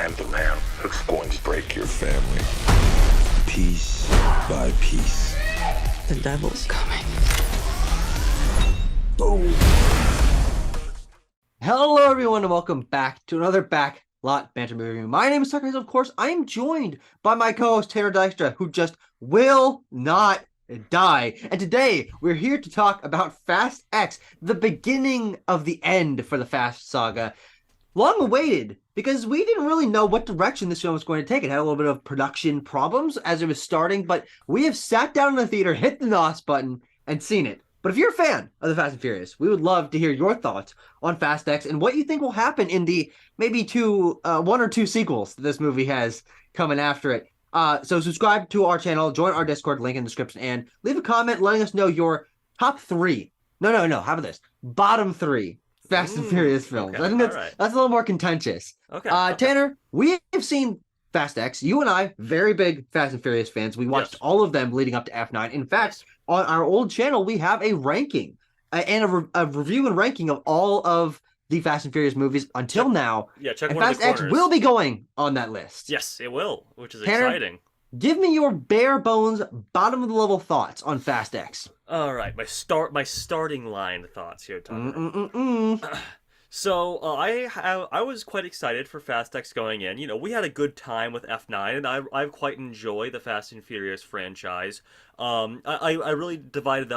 am the man who's going to break your family. Piece by piece. The devil's coming. Boom. Hello, everyone, and welcome back to another Backlot Banter movie review. My name is Tucker, and of course, I am joined by my co-host Tanner Dykstra, who just will not die. And today, we're here to talk about Fast X, the beginning of the end for the Fast saga. Long awaited, because we didn't really know what direction this film was going to take. It had a little bit of production problems as it was starting, but we have sat down in the theater, hit the NOS button, and seen it. But if you're a fan of the Fast and Furious, we would love to hear your thoughts on Fast X and what you think will happen in the maybe one or two sequels that this movie has coming after it. So subscribe to our channel, join our Discord, link in the description, and leave a comment letting us know your top three. No. How about this? Bottom three Fast and Furious films. Okay, I think that's a little more contentious. Okay. Tanner, we have seen Fast X. You and I, very big Fast and Furious fans. We watched all of them leading up to F9. In fact, on our old channel, we have a ranking and a review and ranking of all of the Fast and Furious movies until now. Yeah, check and one Fast of the X corners. will be going on that list. Yes, it will, which is Tanner, exciting. Give me your bare bones, bottom of the level thoughts on Fast X. All right, my starting line thoughts here, Tucker. So I was quite excited for Fast X going in. You know, we had a good time with F9, and I quite enjoy the Fast and Furious franchise. I really divvied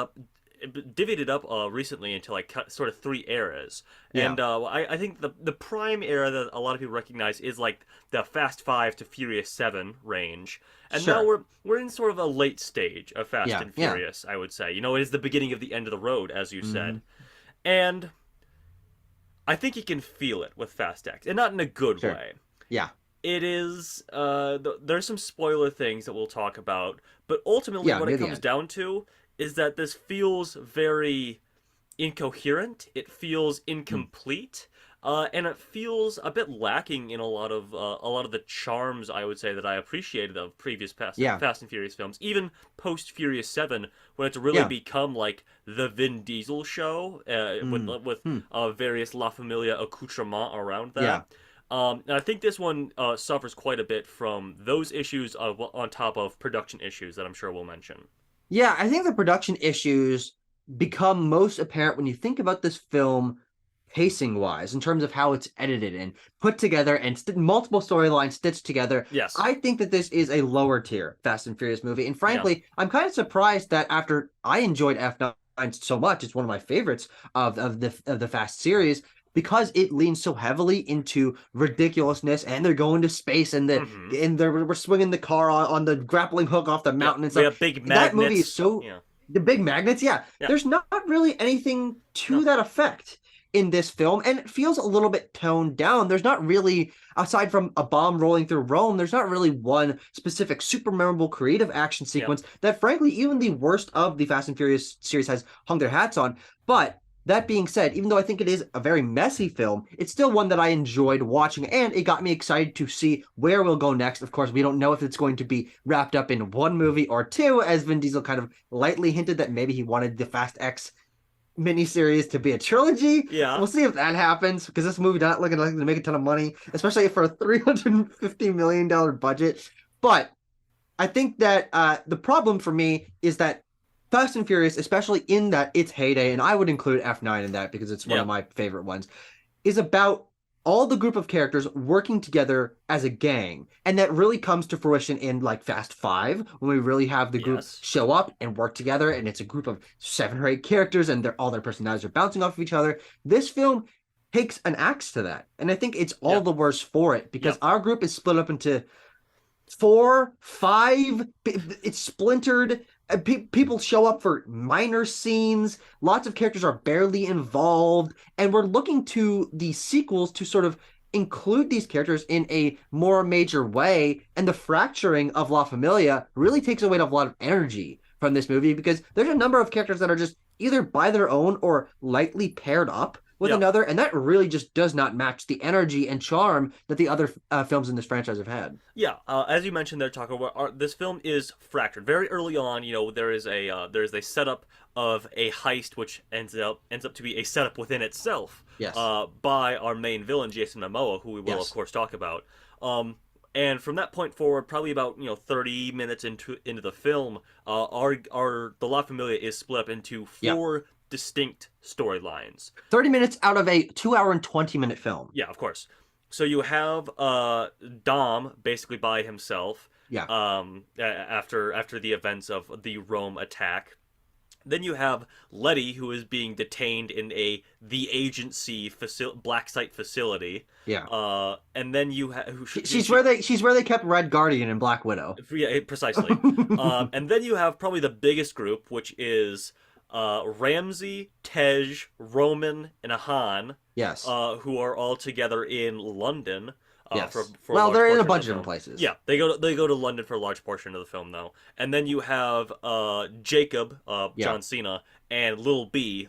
it up recently into like sort of three eras. Yeah. And I think the prime era that a lot of people recognize is like the Fast 5 to Furious 7 range. And Sure. now we're in sort of a late stage of Fast Yeah, and Furious, I would say. You know, it is the beginning of the end of the road, as you said. And I think you can feel it with Fast X, and not in a good Sure. way. Yeah. It is, there's some spoiler things that we'll talk about, but ultimately Yeah, what near it the comes end. down to is that this feels very incoherent, it feels incomplete, and it feels a bit lacking in a lot of the charms, I would say, that I appreciated of previous Fast and Furious films, even post Furious 7, when it's really become like the Vin Diesel show with various La Familia accoutrements around that. Yeah. And I think this one suffers quite a bit from those issues on top of production issues that I'm sure we'll mention. Yeah, I think the production issues become most apparent when you think about this film pacing-wise, in terms of how it's edited and put together and multiple storylines stitched together. Yes. I think that this is a lower tier Fast and Furious movie. And frankly, I'm kind of surprised that after I enjoyed F9 so much, it's one of my favorites of the Fast series, because it leans so heavily into ridiculousness, and they're going to space, and we're swinging the car on the grappling hook off the mountain and stuff. We have big magnets. That movie is so the big magnets. Yeah. There's not really anything to that effect in this film, and it feels a little bit toned down. There's not really, aside from a bomb rolling through Rome, there's not really one specific super memorable creative action sequence that, frankly, even the worst of the Fast and Furious series has hung their hats on. But that being said, even though I think it is a very messy film, it's still one that I enjoyed watching, and it got me excited to see where we'll go next. Of course, we don't know if it's going to be wrapped up in one movie or two, as Vin Diesel kind of lightly hinted that maybe he wanted the Fast X miniseries to be a trilogy. Yeah. We'll see if that happens, because this movie not looking like it's going to make a ton of money, especially for a $350 million budget. But I think that the problem for me is that Fast and Furious, especially in that its heyday, and I would include F9 in that because it's one of my favorite ones, is about all the group of characters working together as a gang. And that really comes to fruition in like Fast 5, when we really have the group show up and work together, and it's a group of 7 or 8 characters, and all their personalities are bouncing off of each other. This film takes an axe to that, and I think it's all the worse for it, because our group is split up into 4, 5, it's splintered. People show up for minor scenes. Lots of characters are barely involved, and we're looking to the sequels to sort of include these characters in a more major way. And the fracturing of La Familia really takes away a lot of energy from this movie, because there's a number of characters that are just either by their own or lightly paired up with another, and that really just does not match the energy and charm that the other films in this franchise have had. Yeah, as you mentioned there, Taco, this film is fractured. Very early on, you know, there is a setup of a heist which ends up to be a setup within itself. Yes. By our main villain, Jason Momoa, who we will of course talk about. And from that point forward, probably about 30 minutes into the film, the La Familia is split up into Yeah. four distinct storylines. 30 minutes out of a 2 hour and 20-minute film. Yeah, of course. So you have Dom basically by himself. Yeah. After the events of the Rome attack. Then you have Letty, who is being detained in the agency black site facility. Yeah. And then you have She's where they kept Red Guardian and Black Widow. Yeah, precisely. And then you have probably the biggest group, which is Ramsey, Tej, Roman, and Ahan. Yes. Who are all together in London. Yes. For well, they're in a portion bunch of of different places. Yeah, they go to London for a large portion of the film though, and then you have Jacob, John Cena, and Lil B,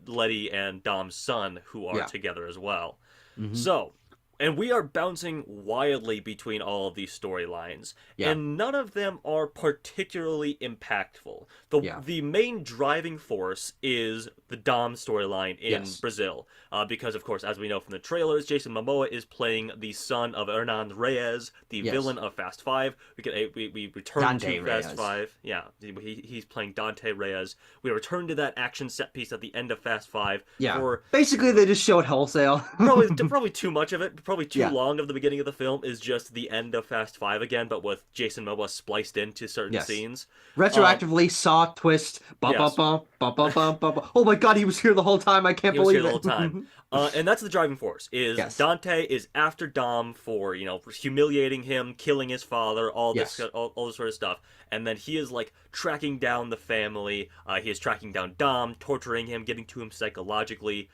Letty and Dom's son, who are together as well. Mhm. So, and we are bouncing wildly between all of these storylines, and none of them are particularly impactful. The main driving force is the Dom storyline in Brazil, because of course, as we know from the trailers, Jason Momoa is playing the son of Hernan Reyes, the villain of Fast Five. We return Dante to Fast Reyes. Five. Yeah, he's playing Dante Reyes. We return to that action set piece at the end of Fast Five. Yeah. For Basically, they just showed wholesale. probably too much of it. Probably too Yeah. long of the beginning of the film is just the end of Fast Five again, but with Jason Momoa spliced into certain scenes. Retroactively, saw twist. Oh my god, he was here the whole time. I can't He was believe here it. the whole time. And that's the driving force. Is Dante is after Dom for humiliating him, killing his father, all this sort of stuff, and then he is like tracking down the family. He is tracking down Dom, torturing him, getting to him psychologically.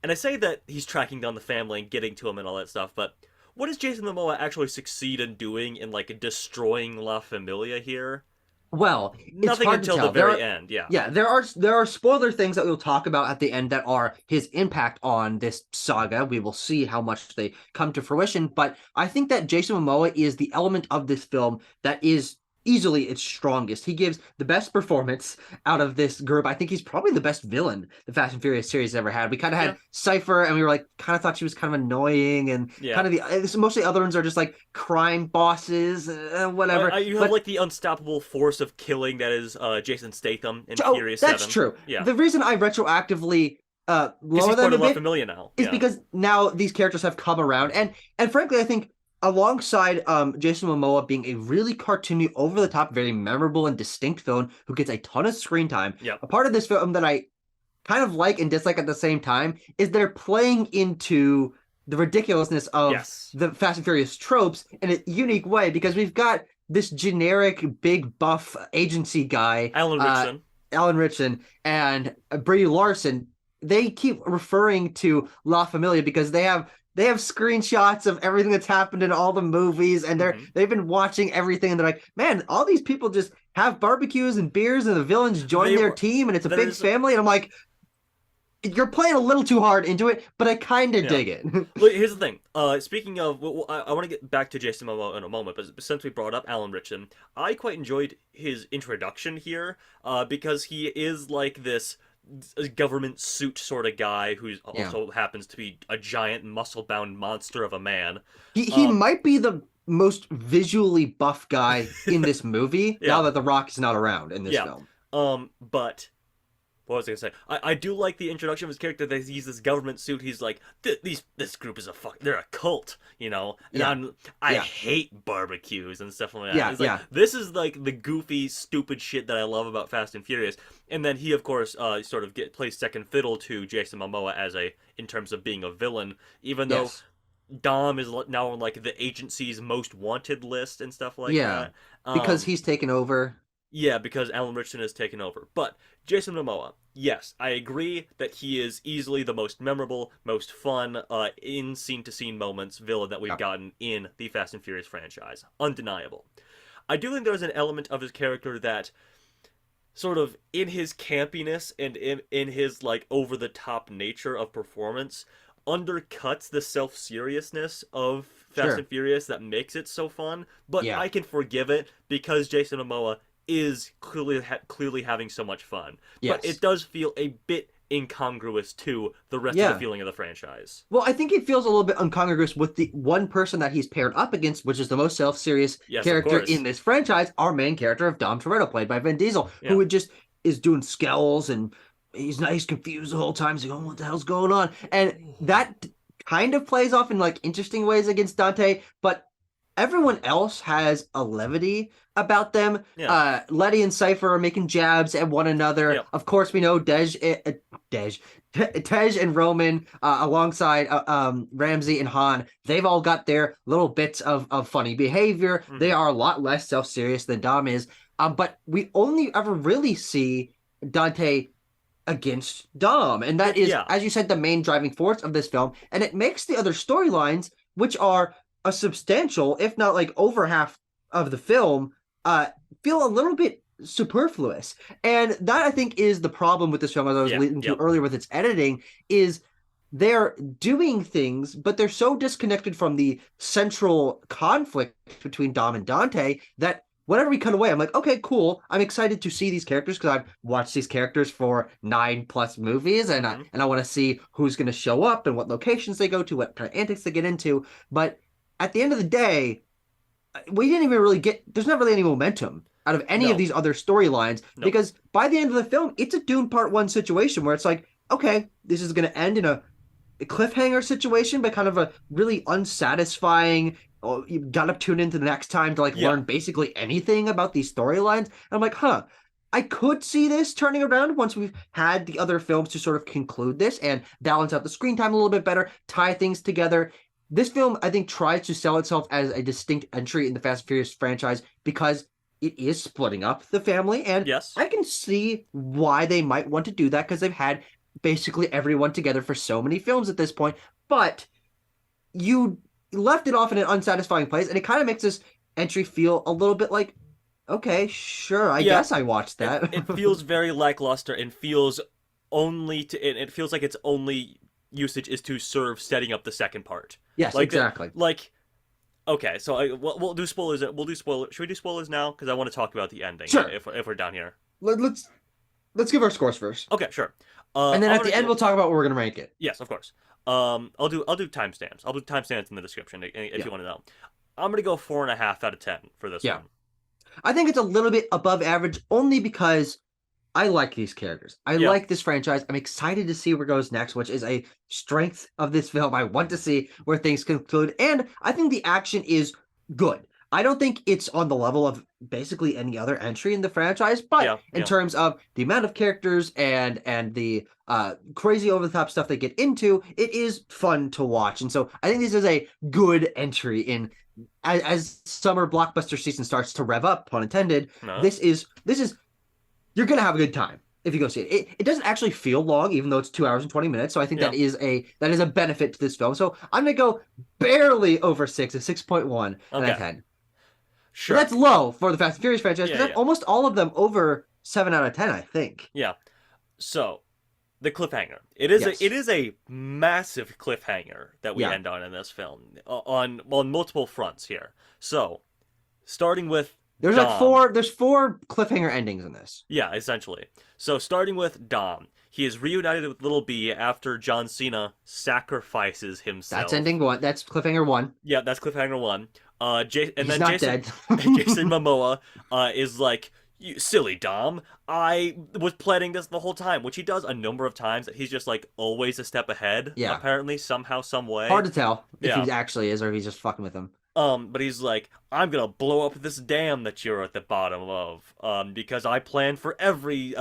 And I say that he's tracking down the family and getting to him and all that stuff, but what does Jason Momoa actually succeed in doing in like destroying La Familia here? Well, it's Nothing hard until to tell. the very end. Yeah. Yeah, there are spoiler things that we'll talk about at the end that are his impact on this saga. We will see how much they come to fruition, but I think that Jason Momoa is the element of this film that is easily its strongest. He gives the best performance out of this group. I think he's probably the best villain the Fast and Furious series ever had. We kind of had Cypher, and we were like, kind of thought she was kind of annoying, and kind of most of the other ones are just like crime bosses, whatever. You have like the unstoppable force of killing that is Jason Statham in Furious 7. That's true. Yeah. The reason I retroactively lower them a La bit Familia now. is because now these characters have come around, and frankly, I think alongside Jason Momoa being a really cartoony, over-the-top, very memorable and distinct villain who gets a ton of screen time, a part of this film that I kind of like and dislike at the same time is they're playing into the ridiculousness of the Fast and Furious tropes in a unique way, because we've got this generic big buff agency guy, Alan Ritchson, and Brie Larson. They keep referring to La Familia because they have screenshots of everything that's happened in all the movies, and they've been watching everything, and they're like, man, all these people just have barbecues and beers, and the villains join their team, and it's a big family. And I'm like, you're playing a little too hard into it, but I kind of dig it. Look, here's the thing. Speaking of, I want to get back to Jason Momoa in a moment, but since we brought up Alan Ritchson, I quite enjoyed his introduction here, because he is like this government suit sort of guy who also happens to be a giant muscle-bound monster of a man. He might be the most visually buff guy in this movie now that The Rock is not around in this film. But what was I gonna say? I do like the introduction of his character, that he's this government suit. He's like, this group is they're a cult, and I hate barbecues and stuff like that. It's like, this is like the goofy, stupid shit that I love about Fast and Furious. And then he, of course, sort of plays second fiddle to Jason Momoa in terms of being a villain, even though Dom is now on like the agency's most wanted list and stuff like that. Because he's taken over. Yeah, because Alan Ritchson has taken over. But Jason Momoa, yes, I agree that he is easily the most memorable, most fun, in scene-to-scene moments villain that we've gotten in the Fast and Furious franchise. Undeniable. I do think there's an element of his character that sort of, in his campiness and in his like over-the-top nature of performance, undercuts the self-seriousness of Fast and Furious that makes it so fun. But I can forgive it because Jason Momoa is clearly having so much fun. But it does feel a bit incongruous to the rest of Yeah. the feeling of the franchise. Well, I think it feels a little bit incongruous with the one person that he's paired up against, which is the most self-serious Yes, of character course. in this franchise, our main character of Dom Toretto, played by Vin Diesel, Yeah. who would just is doing skells and he's confused the whole time. He's going, "What the hell's going on?" And that kind of plays off in like interesting ways against Dante, but everyone else has a levity about them. Yeah. Letty and Cypher are making jabs at one another. Yep. Of course, we know Tej and Roman, alongside Ramsey and Han, they've all got their little bits of funny behavior. Mm-hmm. They are a lot less self-serious than Dom is. But we only ever really see Dante against Dom. And that is, Yeah. as you said, the main driving force of this film. And it makes the other storylines, which are a substantial, if not like over half of the film, feel a little bit superfluous. And that, I think, is the problem with this film, as I was leading to earlier with its editing, is they're doing things, but they're so disconnected from the central conflict between Dom and Dante that whenever we cut away, I'm like, okay, cool. I'm excited to see these characters because I've watched these characters for 9+ movies, and I want to see who's going to show up and what locations they go to, what kind of antics they get into. But at the end of the day, we didn't even really get. There's not really any momentum out of any of these other storylines because by the end of the film, it's a Dune Part 1 situation where it's like, okay, this is going to end in a cliffhanger situation, but kind of a really unsatisfying. Oh, you gotta tune into the next time to learn basically anything about these storylines. And I'm like, I could see this turning around once we've had the other films to sort of conclude this and balance out the screen time a little bit better, tie things together. This film, I think, tries to sell itself as a distinct entry in the Fast and Furious franchise because it is splitting up the family. And I can see why they might want to do that because they've had basically everyone together for so many films at this point. But you left it off in an unsatisfying place, and it kind of makes this entry feel a little bit like, okay, sure, I guess I watched that. It feels very lackluster and feels it feels like its only usage is to serve setting up the second part. Yes, exactly. Okay, so we'll do spoilers. We'll do spoilers. Should we do spoilers now? Because I want to talk about the ending. Sure. If we're down here. Let's give our scores first. Okay, sure. And then at the end, we'll talk about what we're gonna rank it. Yes, of course. I'll do timestamps. I'll do timestamps in the description if you want to know. I'm gonna go 4.5 out of 10 for this one. I think it's a little bit above average only because I like these characters. I like this franchise. I'm excited to see where it goes next, which is a strength of this film. I want to see where things conclude, and I think the action is good. I don't think it's on the level of basically any other entry in the franchise, but in terms of the amount of characters and the crazy over-the-top stuff they get into, it is fun to watch. And so I think this is a good entry in as summer blockbuster season starts to rev up, pun intended. This is you're gonna have a good time if you go see it. It doesn't actually feel long, even though it's 2 hours and 20 minutes. So I think that is a benefit to this film. So I'm gonna go barely over 6, a 6.1 out of 10. Sure. But that's low for the Fast and Furious franchise because almost all of them over 7 out of 10, I think. Yeah. So the cliffhanger. It is a massive cliffhanger that we end on in this film on multiple fronts here. So starting with There's Dom. There's four cliffhanger endings in this. Yeah, essentially. So starting with Dom, he is reunited with Little B after John Cena sacrifices himself. That's ending one. That's cliffhanger 1. Yeah, that's cliffhanger 1. Jason dead. Jason Momoa is like, you silly Dom. I was planning this the whole time, which he does a number of times. That he's just like always a step ahead. Yeah. Apparently, somehow, some way. Hard to tell if he actually is or if he's just fucking with him. But he's like, I'm gonna blow up this dam that you're at the bottom of, because I planned for every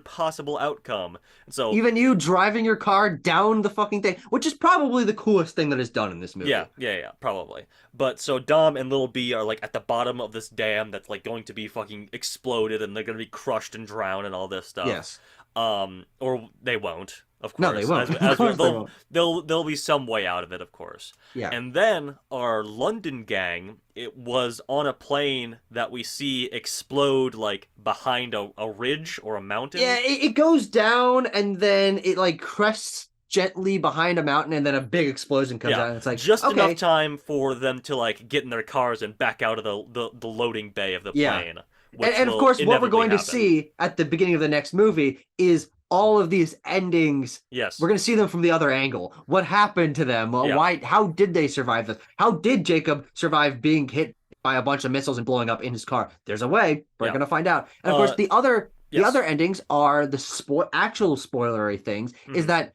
possible outcome. So even you driving your car down the fucking thing, which is probably the coolest thing that is done in this movie. Yeah, probably. But so Dom and Little B are like at the bottom of this dam that's like going to be fucking exploded, and they're gonna be crushed and drowned and all this stuff. Yes. Or they won't. Of course, no, they won't. There'll be some way out of it, of course. Yeah. And then our London gang, it was on a plane that we see explode like behind a ridge or a mountain. Yeah, it goes down and then it like crests gently behind a mountain, and then a big explosion comes out. And it's like just enough time for them to like get in their cars and back out of the loading bay of the plane. And of course, what we're going to see at the beginning of the next movie is all of these endings. Yes. We're going to see them from the other angle. What happened to them? Yeah. Why? How did they survive this? How did Jacob survive being hit by a bunch of missiles and blowing up in his car? There's a way. We're Yeah. going to find out. And of course, the other yes. endings are the actual spoilery things. Is Mhm. that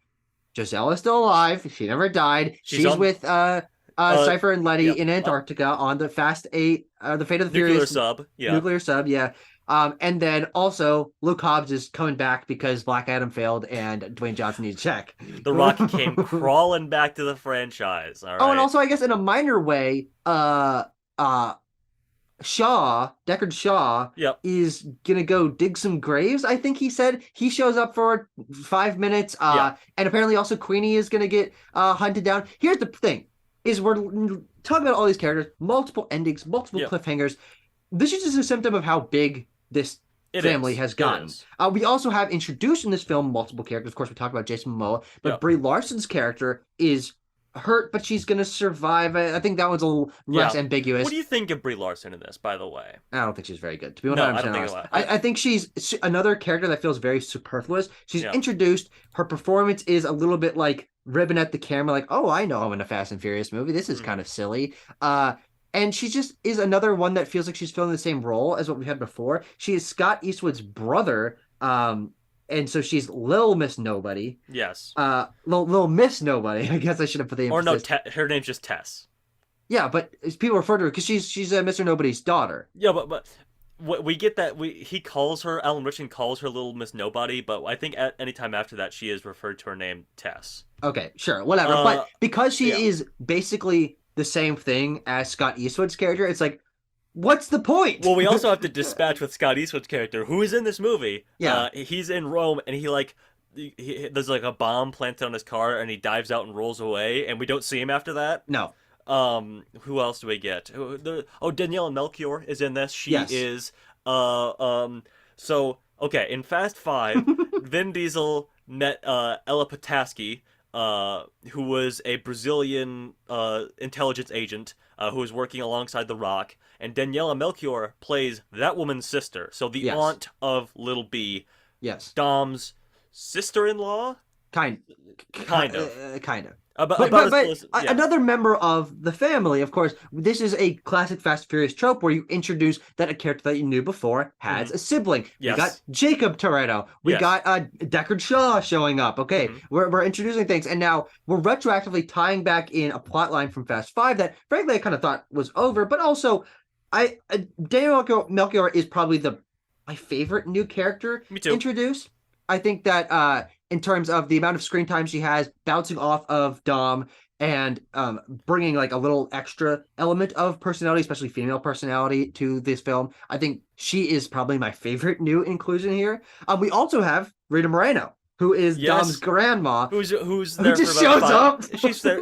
Giselle is still alive. She never died. She's on- with Cypher and Letty yep. in Antarctica on the Fast 8, the Fate of the Nuclear Furious sub. Yeah. nuclear sub. Yeah. And then also Luke Hobbs is coming back because Black Adam failed and Dwayne Johnson needs a check. The Rock came crawling back to the franchise. All right. Oh, and also I guess in a minor way, Deckard Shaw Yep. is gonna go dig some graves. I think he said he shows up for 5 minutes. Yeah. And apparently also Queenie is gonna get hunted down. Here's the thing: is we're talking about all these characters, multiple endings, multiple Yep. cliffhangers. This is just a symptom of how big this family has gotten. We also have introduced in this film multiple characters. Of course, we talked about Jason Momoa, but Yep. Brie Larson's character is hurt, but she's gonna survive. I think that one's a little less ambiguous. What do you think of Brie Larson in this, by the way? I don't think she's very good, to be 100% No, I don't think honest. so. I think she's another character that feels very superfluous. She's Yeah. introduced. Her performance is a little bit like ribbon at the camera, like, oh, I know I'm in a Fast and Furious movie. This is kind of silly. And she just is another one that feels like she's filling the same role as what we had before. She is Scott Eastwood's brother. And so she's Lil Miss Nobody. Yes. Lil Miss Nobody. I guess I should have put the emphasis. Or no, her name's just Tess. Yeah, but people refer to her because she's Mr. Nobody's daughter. Yeah, but we get that he calls her, Alan Ritchson calls her Little Miss Nobody, but I think at any time after that she is referred to her name Tess. Okay, sure, whatever. But because she is basically the same thing as Scott Eastwood's character, it's like, what's the point? Well, we also have to dispatch with Scott Eastwood's character, who is in this movie. Yeah. He's in Rome, and there's like a bomb planted on his car, and he dives out and rolls away, and we don't see him after that. No. Who else do we get? Danielle Melchior is in this. She Yes. is. So okay, in Fast 5, Vin Diesel met Ella Pataski, who was a Brazilian intelligence agent who was working alongside The Rock, and Daniela Melchior plays that woman's sister, so the aunt of Little B. Yes. Dom's sister-in-law? Kind of. Another member of the family, of course. This is a classic Fast and Furious trope where you introduce that a character that you knew before has a sibling. Yes. We got Jacob Toretto. We got Deckard Shaw showing up. Okay, we're introducing things, and now we're retroactively tying back in a plot line from Fast 5 that, frankly, I kind of thought was over, but also, Daniel Melchior is probably my favorite new character introduced. I think that in terms of the amount of screen time she has bouncing off of Dom and bringing like a little extra element of personality, especially female personality, to this film, I think she is probably my favorite new inclusion here. We also have Rita Moreno, who is Dom's grandma, who's there who just for shows up.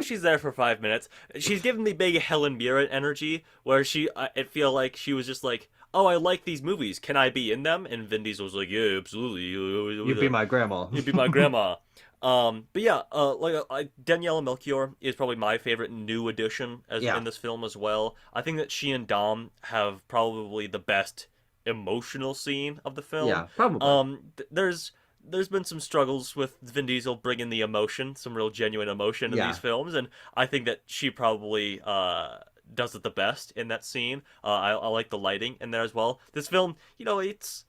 She's there for 5 minutes. She's giving me big Helen Mirren energy, where I feel like she was just like, oh, I like these movies. Can I be in them? And Vin Diesel was like, yeah, absolutely. You'd be my grandma. You'd be my grandma. But yeah, Daniela Melchior is probably my favorite new addition in this film as well. I think that she and Dom have probably the best emotional scene of the film. Yeah, probably. There's been some struggles with Vin Diesel bringing the emotion, some real genuine emotion in these films, and I think that she probably does it the best in that scene. I like the lighting in there as well. This film, it's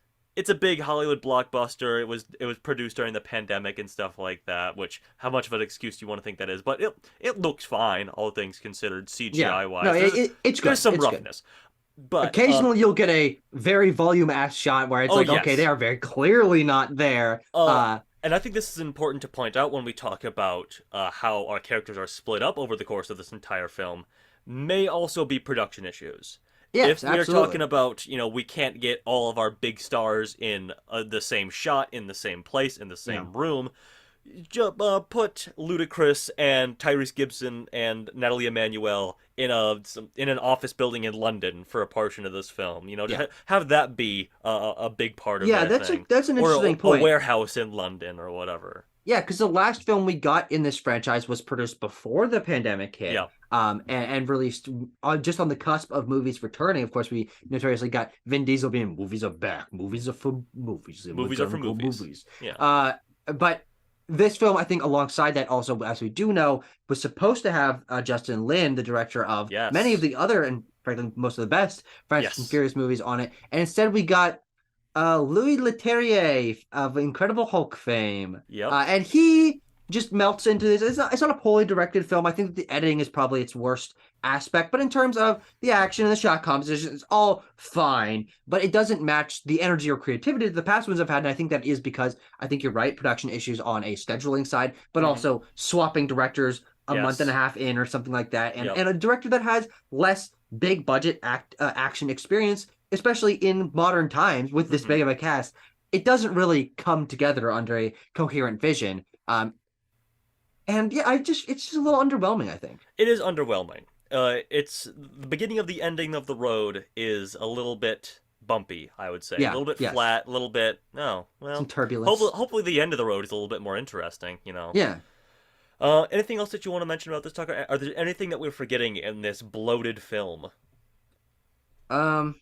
a big Hollywood blockbuster. It was produced during the pandemic and stuff like that, which how much of an excuse do you want to think that is? But it looks fine, all things considered, CGI wise. No, it's good. There's some it's roughness. Good. But occasionally you'll get a very volume-ass shot where it's okay, they are very clearly not there. And I think this is important to point out when we talk about how our characters are split up over the course of this entire film. May also be production issues. Yes, if we're talking about, we can't get all of our big stars in the same shot, in the same place, in the same room, put Ludacris and Tyrese Gibson and Natalie Emmanuel in an office building in London for a portion of this film. Have that be a big part of that's an interesting point. A warehouse in London or whatever. Yeah, because the last film we got in this franchise was produced before the pandemic hit. Yeah. And released just on the cusp of movies returning. Of course, we notoriously got Vin Diesel being movies are back, movies are for movies. Movies are for movies. Yeah. But this film, I think, alongside that, also, as we do know, was supposed to have Justin Lin, the director of many of Yes. the other and frankly most of the best Fast and Yes. Furious movies on it, and instead we got Louis Leterrier of Incredible Hulk fame, Yep. and he just melts into this. It's not a poorly directed film. I think that the editing is probably its worst aspect, but in terms of the action and the shot composition, it's all fine. But it doesn't match the energy or creativity that the past ones have had, and I think that is because I think you're right, production issues on a scheduling side, but Hmm. also swapping directors a month and a Yes. half in or something like that, and Yep. and a director that has less big budget action experience, especially in modern times with this Hmm. big of a cast, it doesn't really come together under a coherent vision. And yeah, it's just a little underwhelming, I think. It is underwhelming. It's the beginning of the ending of the road is a little bit bumpy, I would say. A Yeah, little bit yes. flat, a little bit. Oh, Some well. turbulence. Hopefully the end of the road is a little bit more interesting, you know. Yeah. Anything else that you want to mention about this, Tucker? Are there anything that we're forgetting in this bloated film? Um,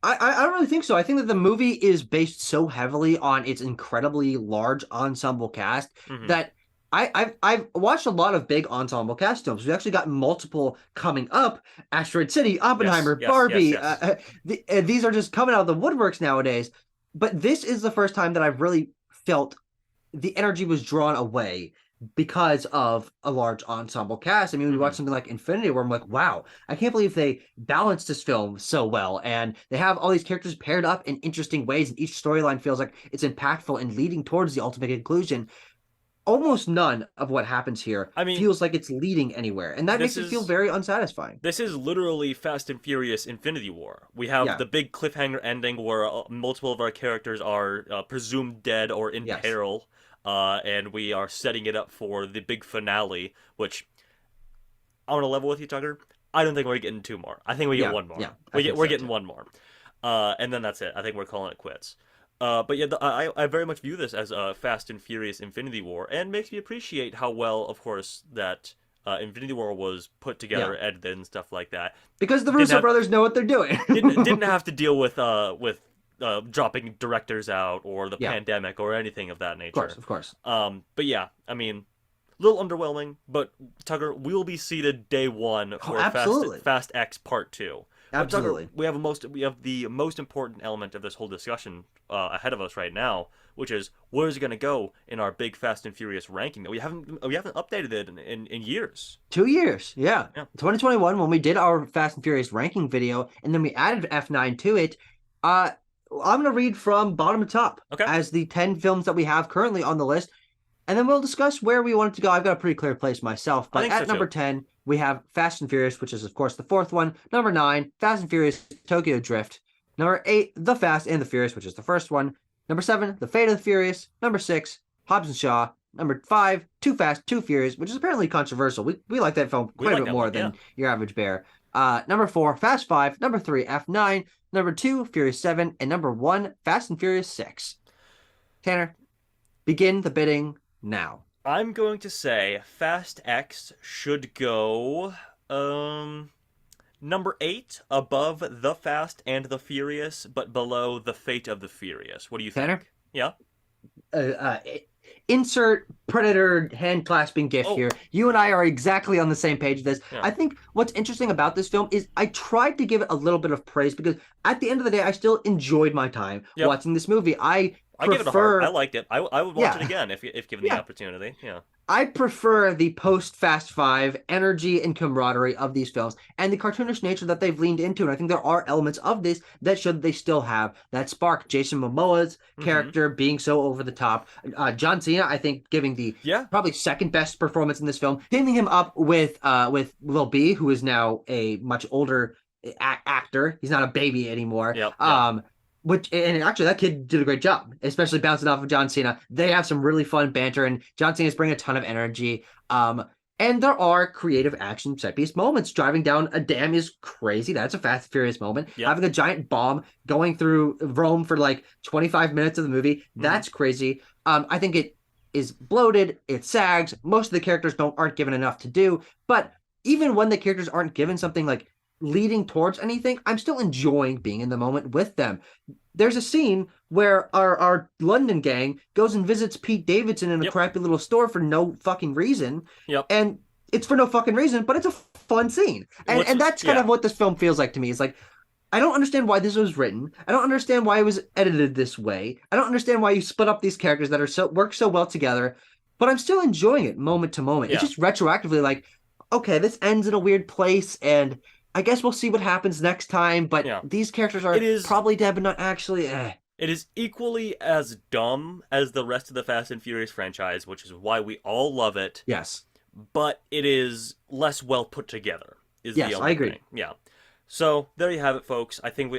I don't really think so. I think that the movie is based so heavily on its incredibly large ensemble cast Hmm. that I've watched a lot of big ensemble cast films. We've actually got multiple coming up: Asteroid City, Yes, Oppenheimer, yes, yes, Barbie. yes. These are just coming out of the woodworks nowadays. But this is the first time that I've really felt the energy was drawn away because of a large ensemble cast. I mean, we watch Hmm. something like Infinity where I'm like, wow, I can't believe they balanced this film so well. And they have all these characters paired up in interesting ways, and each storyline feels like it's impactful and leading towards the ultimate conclusion. Almost none of what happens here I mean, feels like it's leading anywhere. And that this makes it feel is very unsatisfying. this is literally Fast and Furious Infinity War. We have Yeah. the big cliffhanger ending where multiple of our characters are presumed dead or in Yes. peril, and we are setting it up for the big finale, which I want to level with you, Tucker. I don't think we're getting two more. I think we get Yeah. one more. Yeah. I think We're so getting too. one more, and then that's it. I think we're calling it quits. But yeah, I very much view this as a Fast and Furious Infinity War, and makes me appreciate how well, of course, that Infinity War was put Yeah. together, edited, and stuff like that. Because the Didn't Russo have brothers know what they're doing. didn't have to deal with dropping directors out or the Yeah. pandemic or anything of that Of course. nature. Of course. But yeah, I mean, a little underwhelming, but Tucker, we'll be seated day one Oh, for absolutely. Fast X Part Two. But Tucker, Absolutely. we have the most important element of this whole discussion ahead of us right now, which is where's it going to go in our big Fast and Furious ranking that we haven't updated it in years. 2 years, yeah. Yeah. 2021, when we did our Fast and Furious ranking video, and then we added F9 to it. I'm gonna read from bottom to top Okay. as the 10 films that we have currently on the list, and then we'll discuss where we want it to go. I've got a pretty clear place myself, I but think so at number too. 10, we have Fast and Furious, which is of course the fourth one. Number 9, Fast and Furious Tokyo Drift. Number 8, The Fast and the Furious, which is the first one. Number 7, The Fate of the Furious. Number 6, Hobbs and Shaw. Number 5, Too Fast, Too Furious, which is apparently controversial. We like that film We quite a like bit that more one, yeah. than your average bear. Number 4, Fast 5. Number 3, F9. Number 2, Furious 7. And number 1, Fast and Furious 6. Tanner, begin the bidding now. I'm going to say Fast X should go number 8 above The Fast and the Furious, but below The Fate of the Furious. What do you Tanner? think? Yeah. Insert predator hand clasping gif Oh. here. You and I are exactly on the same page with this. Yeah. I think what's interesting about this film is I tried to give it a little bit of praise because at the end of the day, I still enjoyed my time Yep. watching this movie. I give it a heart. prefer I liked it. I would watch Yeah. it again if given the Yeah. opportunity. Yeah. I prefer the post Fast Five energy and camaraderie of these films and the cartoonish nature that they've leaned into. And I think there are elements of this that should they still have that spark. Jason Momoa's character being so over the top. John Cena, I think, giving the Yeah. probably second best performance in this film, teaming him up with Lil B, who is now a much older actor. He's not a baby anymore. Yep. Which and actually that kid did a great job, especially bouncing off of John Cena. They have some really fun banter, and John Cena's bringing a ton of energy. And there are creative action set piece moments. Driving down a dam is crazy. That's a Fast and Furious moment. Yep. Having a giant bomb going through Rome for like 25 minutes of the movie, that's crazy. I think it is bloated. It sags. Most of the characters aren't given enough to do. But even when the characters aren't given something like leading towards anything, I'm still enjoying being in the moment with them. there's a scene where our London gang goes and visits Pete Davidson in a Yep. crappy little store for no fucking reason. Yep. And it's for no fucking reason, but it's a fun scene. And that's kind of what this film feels like to me. It's like, I don't understand why this was written. I don't understand why it was edited this way. I don't understand why you split up these characters that are work so well together, but I'm still enjoying it moment to moment. It's Yeah. just retroactively like, okay, this ends in a weird place, and I guess we'll see what happens next time, but Yeah. these characters are It is- probably dead, but not actually. It is equally as dumb as the rest of the Fast and Furious franchise, which is why we all love it, Yes. but it is less well put together. Is Yes, the only I agree. thing. Yeah. So there you have it, folks. I think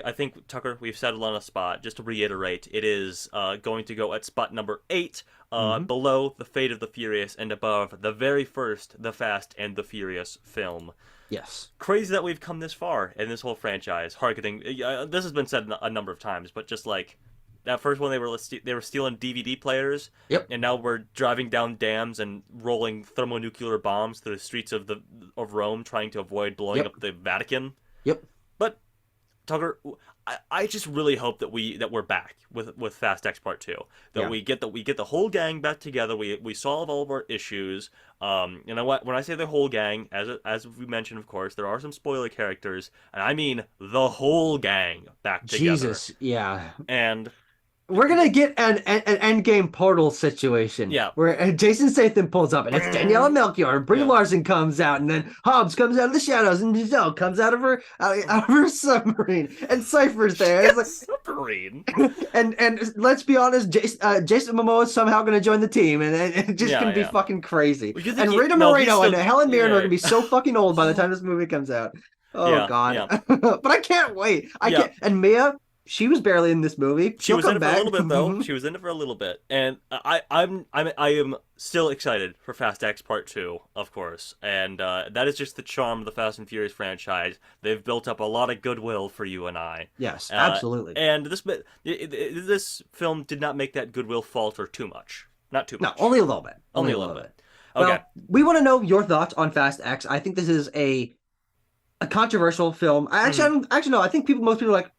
Tucker, we've settled on a spot. Just to reiterate, it is going to go at spot number 8, below The Fate of the Furious and above the very first The Fast and the Furious film. Yes. Crazy that we've come this far in this whole franchise. Harkening, this has been said a number of times, but just like that first one, they were stealing DVD players. Yep. And now we're driving down dams and rolling thermonuclear bombs through the streets of Rome, trying to avoid blowing Yep. up the Vatican. Yep. But Tucker, I just really hope that we're back with Fast X Part 2. That Yeah. we get the whole gang back together. We solve all of our issues. You know what? When I say the whole gang, as we mentioned, of course, there are some spoiler characters, and I mean the whole gang back together. Jesus. Yeah. And We're gonna get an endgame portal situation. Yeah. Where Jason Statham pulls up and it's Daniela Melchior and Brie Yeah. Larson comes out and then Hobbs comes out of the shadows and Giselle comes out of her submarine and Cypher's there. It's like, submarine. and let's be honest, Jason Momoa is somehow gonna join the team and it's just Yeah, gonna be yeah. fucking crazy. Well, you think And he- Rita no, he's Moreno and still- Helen Mirren yeah. are gonna be so fucking old by the time this movie comes out. Oh Yeah, god. yeah. But I can't wait. I Yeah. can't. And Mia, she was barely in this movie. She She'll was in come it for back. a little bit though. She was in it for a little bit, and I am still excited for Fast X Part 2, of course, and that is just the charm of the Fast and Furious franchise. They've built up a lot of goodwill for you and I. Yes, absolutely. And this film did not make that goodwill falter too much. Not too No, much. only a little bit. Only a little bit. Well, Okay. we want to know your thoughts on Fast X. I think this is a controversial film. No. I think most people are like.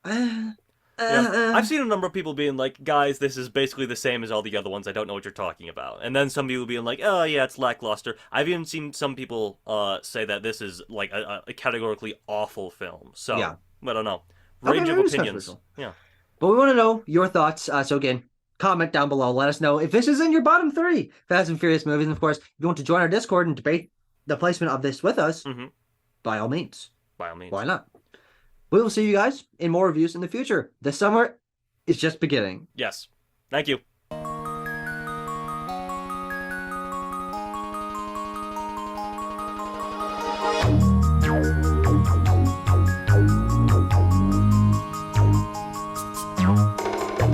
Yeah. I've seen a number of people being like, guys, this is basically the same as all the other ones. I don't know what you're talking about. And then some people being like, oh, yeah, it's lackluster. I've even seen some people say that this is like a categorically awful film. So, Yeah. I don't know. Okay, Range of maybe it's opinions. controversial. Yeah. But we want to know your thoughts. So again, comment down below. Let us know if this is in your bottom 3 Fast and Furious movies. And of course, if you want to join our Discord and debate the placement of this with us, by all means. By all means. Why not? We will see you guys in more reviews in the future. This summer is just beginning. Yes. Thank you. Thank you.